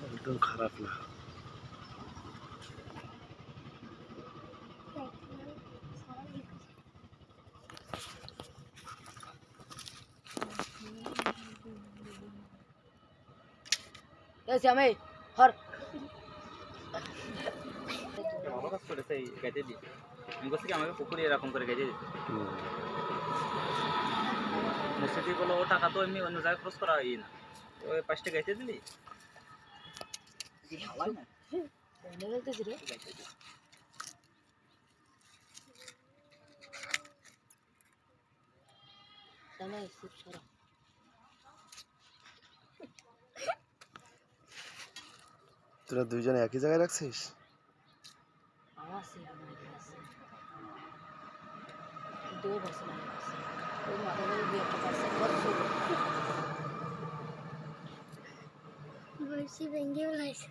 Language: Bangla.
একদম খারাপ না। আমি হর ভালো কাজ করেছে এই গাইতে দিয়ে। আমি বলছি কি আমাকে পুকুরে এরকম করে গাইতে দিতে। মসজিদে বলো ও টাকা তো এমনি অন্য জায়গায় খরচ করা হয় না, ওই 5টা গাইতে দিলি হালাই না বলতেছি রে গাইতে দিলি। জামাই খুব সারা তোরা দুইজনে একই জায়গায় রাখছিস? আমার সে দুই বছর ওই মাথা ধরে দিয়ে একটা পার্সেল বলছি ভেঙে বলাইছে।